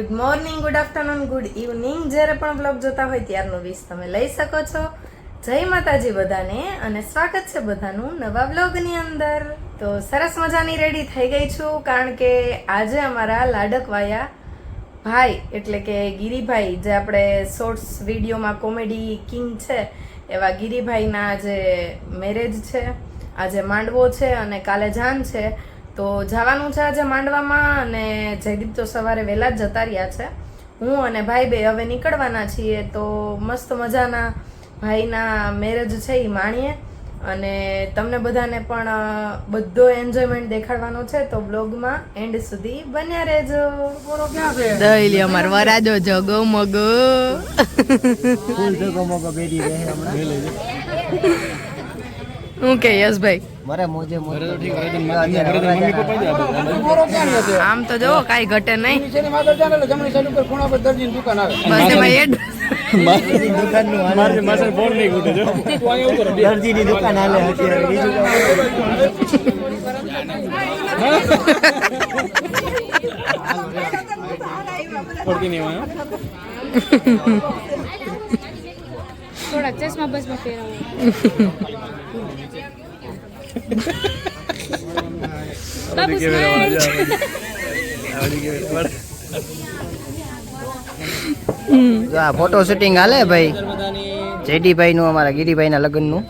Good morning, good afternoon, good evening. જ્યારે પણ blog જોતા હોય ત્યારનો વિશ તમે લઈ શકો છો. જય માતાજી બધાને અને સ્વાગત છે બધાનું નવા બ્લોગની અંદર. તો સરસ મજાની રેડી થઈ ગઈ છું કારણ કે આજે અમારા લાડકવાયા ભાઈ એટલે કે ગિરિભાઈ, જે આપણે શોર્ટ્સ વિડીયોમાં કોમેડી કિંગ છે એવા ગિરિભાઈના આજે મેરેજ છે. આજે માંડવો છે અને કાલે જાન છે. તો જવાનું છે આજે માંડવામાં અને જયદીપ તો સવારે વહેલા જ જતા રહ્યા છે. હું અને ભાઈ બે હવે નીકળવાના છીએ. તો મસ્ત મજાના ભાઈના મેરેજ છે એ માણીએ અને તમને બધાને પણ બધો એન્જોયમેન્ટ દેખાડવાનો છે. તો બ્લોગમાં એન્ડ સુધી બન્યા રહેજો. દહીલી અમાર વરાજો જગમગ ફૂલ જગમગ બેડી રહે હમણાં. હું કે યશભાઈ મારે મોજે મોજે આમ તો જો કાઈ ઘટે નહીં. બસ ભાઈ દરજીની દુકાન હાલે થોડા ચશ્મા બસમાં પહેરાવો. બાબુ સ્માઈલ. આ ફોટો શૂટિંગ હાલે ભાઈ જેડીભાઈ નું, અમારા ગિરિભાઈ ના લગ્ન નું.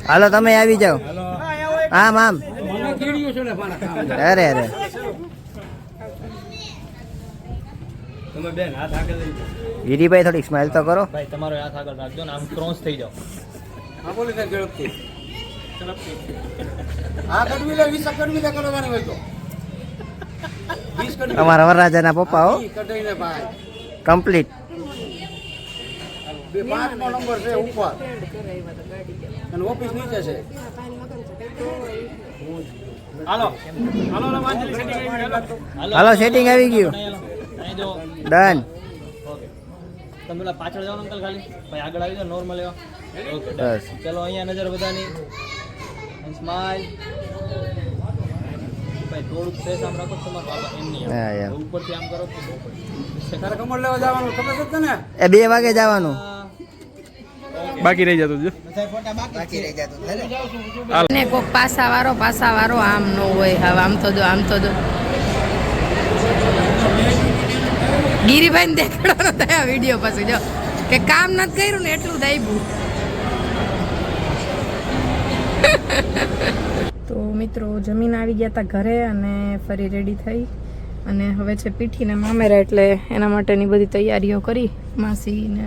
હાલો તમે આવી જાઓ. આમ આમ અરે અરે ગિરિભાઈ થોડીક સ્માઈલ તો કરો. ભાઈ તમારો હાથ આગળ રાખજો ને આમ ક્રોસ થઈ જાઓ. હા બોલે સર ઝડપથી. આ કડવી લે 20 કડવી લે કરવાની હોય તો 20 કડવી. અમારા વરરાજાના પપ્પા હો કઢાઈને ભાઈ કમ્પ્લીટ. બે 5 નો નંબર છે ઉપર અને ઓફિસ નીચે છે. હાલો હાલો લે વાંચી સેટિંગ. હાલો સેટિંગ આવી ગયું. અહીં જો ડન. ઓકે તમે પેલા પાછળ જાઓ અંકલ ખાલી ભાઈ આગળ આવી જાઓ નોર્મલ એવા. ઓકે બસ. ચલો અહીંયા નજર બધાની સ્માઈલ. ભાઈ થોડુંક ફેસ આમ રાખો તમારો બાબા એમ નહીં હા યાર. ઉપરથી આમ કરો તો તારે કમર લેવા જવાનું ખબર છે તને? એ 2 વાગે જવાનું. બાકી રહી જતું જો બાકી રહી જતું. ને કોક પાસા વાળો આમ નો હોય. હવે આમ તો જો ગિરિભાઈ ને દેખાડવાનો થયા વિડીયો પછી જો કે કામ નથી કર્યું ને એટલું દાયબું. તો મિત્રો જમીન આવી ગયા હતા ઘરે અને ફરી રેડી થઈ અને હવે છે પીઠી ને મામેરા, એટલે એના માટેની બધી તૈયારીઓ કરી. માસી ને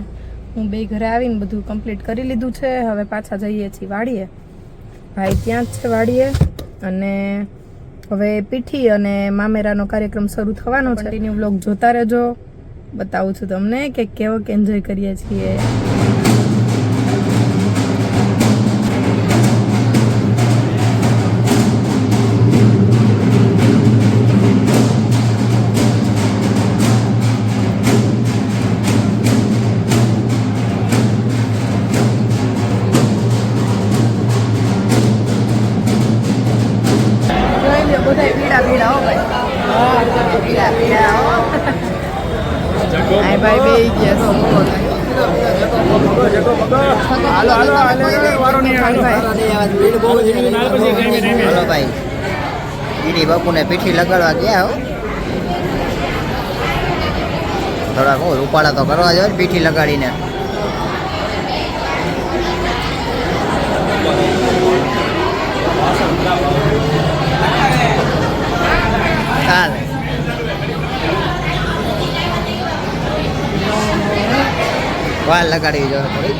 હું બે ઘરે આવીને બધું કમ્પ્લીટ કરી લીધું છે. હવે પાછા જઈએ છીએ વાડીએ. ભાઈ ત્યાં જ છે વાડીએ અને હવે પીઠી અને મામેરાનો કાર્યક્રમ શરૂ થવાનો છે. કન્ટિન્યુ વ્લોગ જોતા રહેજો, બતાવું છું તમને કે કેવો એન્જોય કરીએ છીએ. હાલો ભાઈ ગિરી બાપુને પીઠી લગાડવા ગયા હો. થોડાક રૂપાળા તો કરવા જોઈએ પીઠી લગાડીને. ચાલ વાલ લગાડવી જોઈએ થોડી.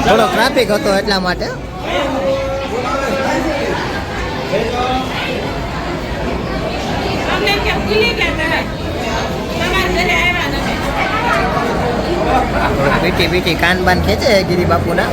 થોડો ટ્રાફિક હતો એટલા માટે. પીટી કાન બાન ખેંચે ગિરી બાપુના.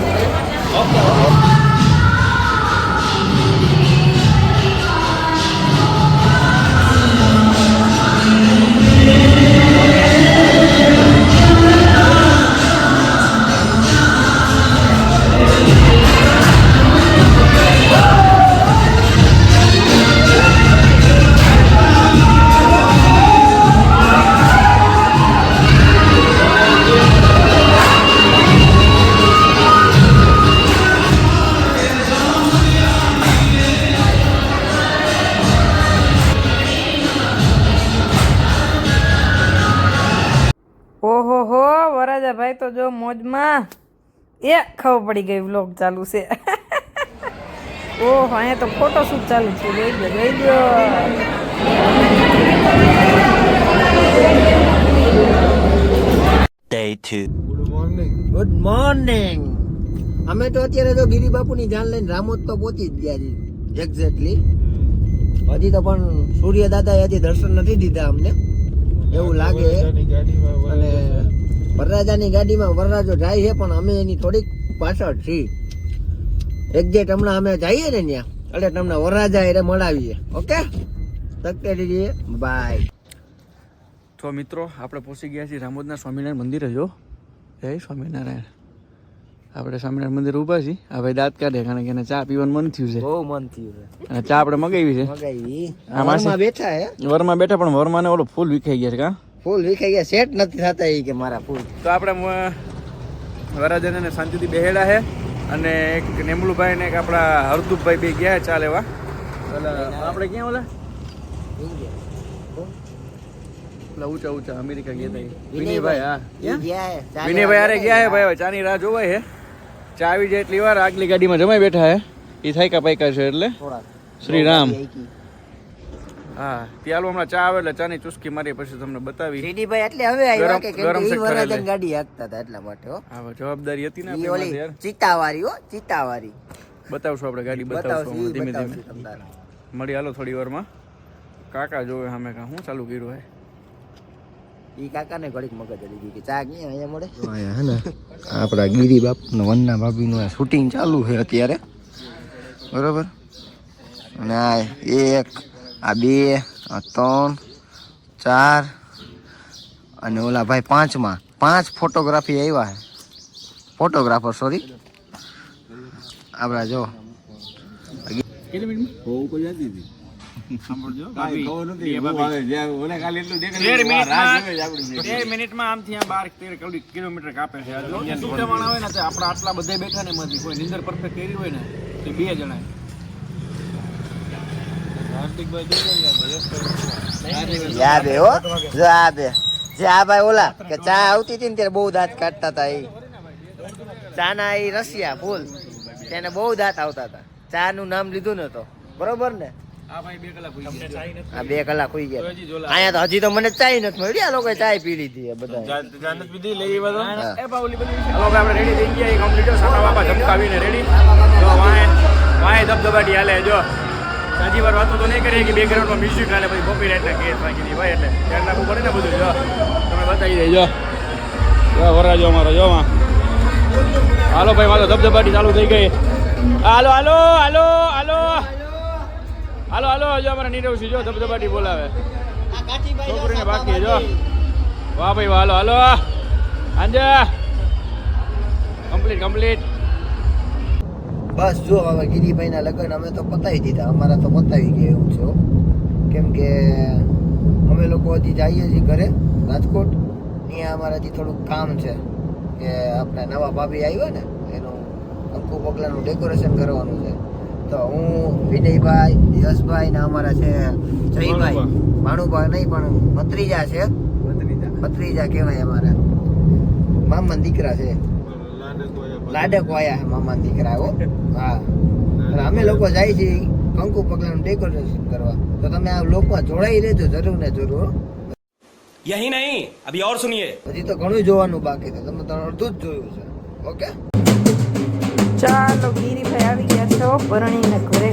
બધા ભાઈ તો જો મોજમાં એ ખબર પડી ગઈ વ્લોગ ચાલુ છે ઓહ અહીંયા તો ફોટો શૂટ ચાલુ છે જોઈ લો Day 2. Good morning. અમે તો અત્યારે તો ગિરી બાપુની જાન લઈને રામોદ તો પહોંચી જ ગયા છીએ એક્ઝેક્ટલી. હજી તો પણ સૂર્ય દાદાએ હજી દર્શન નથી દીધા અમને એવું લાગે. અને વરરાજાની ગાડીમાં વરરાજો જાય છે પણ અમે એની થોડીક પાછળ છીએ. એક્ઝેક્ટ હમણાં અમે જઈએ ને ત્યાં એટલે તમને વરરાજા એટલે મળાવીએ. Okay તકતે દીજીએ by. તો મિત્રો આપણે પહોંચી ગયા છીએ રામોદના સ્વામિનારાયણ મંદિરે. જો જય સ્વામિનારાયણ. આપણે સ્વામિનારાયણ મંદિર ઊભા છીએ. આ ભાઈ દાંત કાઢે કારણ કે એને ચા પીવાનું મન થયું છે. બહુ મન થયું છે. અને ચા આપણે મગાવી છે. વરમાં બેઠા હે. વરમાં બેઠા પણ વરમાંને ઓલો ફૂલ વિખાઈ ગયા છે. કા ફૂલ વિખાઈ ગયા, સેટ નથી થતા એ કે મારા ફૂલ. તો આપણે વરરાજાને શાંતિથી બેહેડા છે અને એક નેમલુભાઈ ને એક આપણા હરદુભાઈ બે ગયા ચા લેવા. આપણે ક્યાં ઓલા ઊંચા ઊંચા અમેરિકા ગયા હતા વિનયભાઈ. હા વિનયભાઈ અરે ગયા હે ભાઈ. ચાની રાહ જોવાય હે. ચા આવી જાય એટલી વાર આગલી ગાડીમાં જમાઈ બેઠા હે. એ થાયકા પાયકા છે એટલે શ્રી રામ. હા ત્યાં હમણાં ચા આવે એટલે ચાની ચુસ્કી મારી પછી તમને બતાવી. સીડીભાઈ એટલે હવે આવ્યા કે કેમ કે ઈ વરરાજાની ગાડી હાંકતા હતા એટલા માટે. હો હા જવાબદારી હતી ને ઈ આપણી ઓલી યાર. ચિતાવારી. હો ચિતાવારી બતાવશું આપણે ગાડી બતાવશું ધીમે ધીમે. તમને. મળી હાલો થોડી વારમાં. કાકા જોવે સામે કા શું ચાલુ કર્યું હે. ઈ કાકાને ઘડીક મગજ હતી કે ચા ક્યાં અહીંયા મળે. આયા હે ને આપણા ગિરી બાપનો વનના ભાભીનું શૂટિંગ ચાલુ છે અત્યારે બરોબર. અને આ એક આ બે આ ત્રણ ચાર અને ઓલા ભાઈ પાંચમાં 5 ફોટોગ્રાફી આવ્યા છે. ફોટોગ્રાફર સોરી આપણા જો કેટલી મિનિટ બહુ કોઈ જતી હતી. સાંભળજો 13 મિનિટમાં આમથી આ 12-13 કિલોમીટર કાપે છે. શું કહેવાના હોય ને તે આપણા આટલા બધા બેઠા ને એમાંથી કોઈ નિંદર પરફેક્ટ કરી હોય ને તે 2 જણા. યાદ હે હો જો આ બે જે આ ભાઈ ઓલા કે ચા આવતી હતી ને ત્યારે બહુ દાંત કાઢતા હતા. એ ચા ના એ રસિયા ફૂલ તેને બહુ દાંત આવતા હતા. ચા નું નામ લીધું ને તો બરોબર ને. આ ભાઈ 2 કલાક હોઈ ગયા. આ 2 કલાક હોઈ ગયા. અહીંયા તો હજી તો મને ચાય નથી મળી. આ લોકો ચાય પી લીધી બધા. જાનત પીધી લઈ બધો એ બાઉલી બધી હવે આપણે રેડી થઈ ગયા. એ કમ્પ્લીટ સાડા બાપા જમકાવીને રેડી. જો વાય દબદબાટી હાલે. જો સાજી વાર વાતો તો નહીં કરીએ કે બેકગ્રાઉન્ડમાં મ્યુઝિક હાલે પછી કોપીરાઇટ ના કેસ વાગી નહીં ભાઈ. એટલે ધ્યાન રાખવું પડે ને બધું. જો તમે બતાવી દેજો. જો વરાજો અમારો જો માં. હાલો ભાઈ મારો દબદબાટી ચાલુ થઈ ગઈ. હાલો હાલો હાલો હાલો હાલો હાલો. જો અમારા નીરવસિંહ જો દબદબાટી બોલાવે. છોકરીને બાકી જો. વાહ ભાઈ વાહ. હાલો હાલો આંજા કમ્પ્લીટ. બસ જો હવે ગિરીભાઈના લગ્ન અમે તો પતાવી દીધા. અમારા તો પતાવી ગયા એવું છે. કેમ કે અમે લોકો હજી જઈએ છીએ ઘરે રાજકોટ. ત્યાં અમારે હજી થોડુંક કામ છે કે આપણે નવા ભાભી આવ્યા ને એનું અંકુ પગલાનું ડેકોરેશન કરવાનું છે. તો હું વિનયભાઈ યશભાઈ ને અમારા છે જયભાઈ ભાણુભાઈ નહીં પણ ભત્રીજા છે. ભત્રીજા કહેવાય અમારા મામા દીકરા છે. લાડકો આયા મામા દીકરા. હા અમે લોકો જાય છે કંકુ પગલાનું ડેકોરેશન કરવા. તો તમે આ લોકમાં જોડાઈ રહેજો જરૂર ને જરૂર. यही नहीं अभी और सुनिए. હજી તો ઘણું જોવાનું બાકી છે. તમે તો અડધું જ જોયું છે. ઓકે ચાલો ગિરીભાઈ આવી ગયા છો પરણીને ઘરે.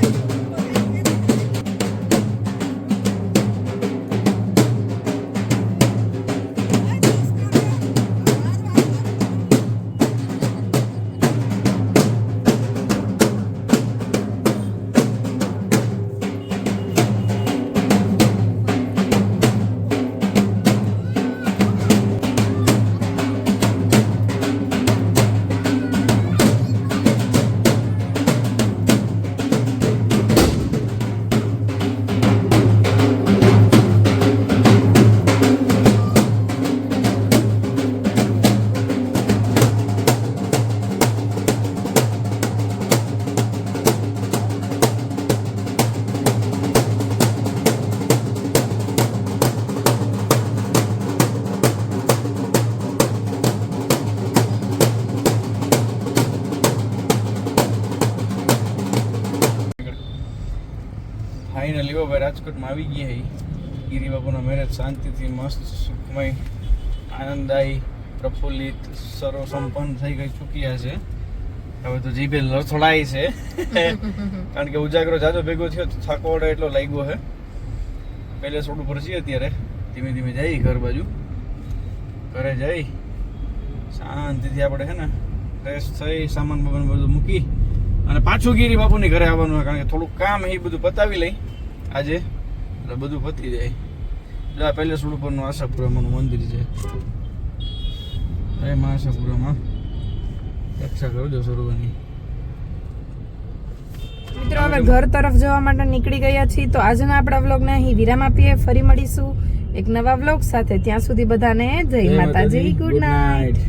ફાઇનલી ભાઈ રાજકોટમાં આવી ગયા હી ગિરી બાપુના મેરેજ શાંતિથી મસ્ત સુખમય આનંદદાયી પ્રફુલ્લિત સર્વ સંપન્ન થઈ ગઈ ચૂક્યા છે. હવે તો જીભે લથડાય છે કારણ કે ઉજાગરો જાજો ભેગો થયો તો થાકોડે એટલો લાગ્યો છે. પહેલે થોડું પર છીએ અત્યારે ધીમે ધીમે જઈ ઘર બાજુ. ઘરે જઈ શાંતિથી આપણે છે ને ફ્રેશ થઈ સામાન બામાન બધું મૂકી અને પાછું ગીરી બાપુની ઘરે આવવાનું હોય કારણ કે થોડુંક કામ એ બધું પતાવી લઈ આજે એટલે બધું પતી જાય. જો આ પહેલે સુડ ઉપરનું આશાપુરામાનું મંદિર છે. એ માં આશાપુરામાં રક્ષા કરજો સરોવરની. મિત્રો હવે ઘર તરફ જવા માટે નીકળી ગયા છીએ તો આજના આપણા વ્લોગને અહીં વિરામ આપીએ. ફરી મળીશું એક નવા વ્લોગ સાથે. ત્યાં સુધી બધાને જય માતાજી, ગુડ નાઇટ.